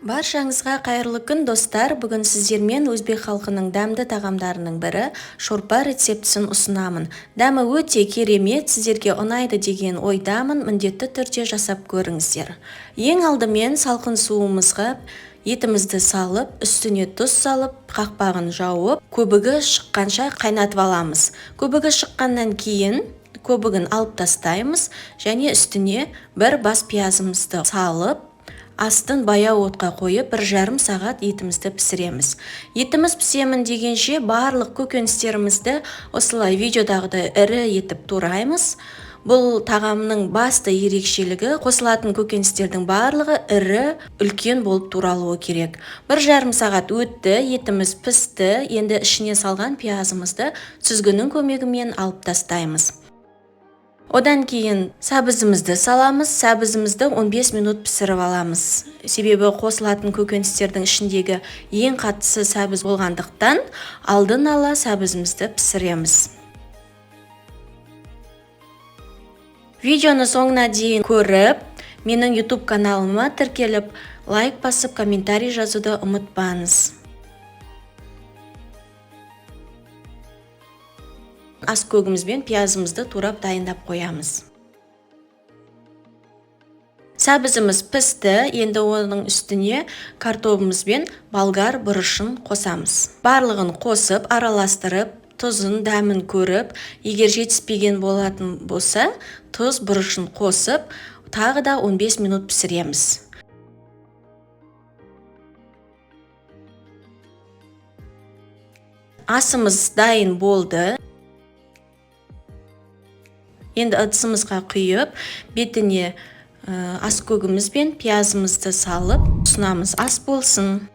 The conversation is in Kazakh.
Баршаңызға қайырлы күн достар. Бүгін сіздермен өзбек халқының дәмді тағамдарының бірі шорпа рецептісін ұсынамын. Дәмі өте керемет, сіздерге ұнайды деген ойдамын. Міндетті түрде жасап көріңіздер. Ең алдымен салқын суымызға етімізді салып, үстіне тұз салып, қақпағын жауып, көбігі шыққанша қайнатып аламыз. Көбігі шыққаннан кейін көбігін алып тастаймыз және үстіне бір бас пиязымызды салып, астын баяу отқа қойып 1,5 сағат етімізді пісіреміз. Етіміз пісемін дегенше барлық көкөністерімізді осылай видеодағыдай ірі етіп тураймыз. Бұл тағамның басты ерекшелігі қосылатын көкөністердің барлығы ірі, үлкен болып туралуы керек. 1,5 сағат өтті, етіміз пісті. Енді ішіне салған пиязымызды сүзгінің көмегімен алып тастаймыз. Одан кейін сәбізімізді саламыз. Сәбізімізді 15 минут пісіріп аламыз. Себебі қосылатын көкөністердің ішіндегі ең қаттысы сәбіз болғандықтан алдын ала сәбізімізді пісіреміз. Видеоны соңына дейін көріп, менің YouTube каналыма тіркеліп, лайк басып, комментарий жазуды ұмытпаңыз. Ас көгіміз бен пиязымызды турап дайындап қоямыз. Сәбізіміз пісті, енді оның үстіне картобымыз бен болгар бұрышын қосамыз. Барлығын қосып, араластырып, тұзын, дәмін көріп, егер жетіспеген болатын болса, тұз бұрышын қосып, тағы да 15 минут пісіреміз. Асымыз дайын болды. Енді ыдысымызға құйып, бетіне ас көгіміз бен пиязымызды салып, ұсынамыз. Ас болсын.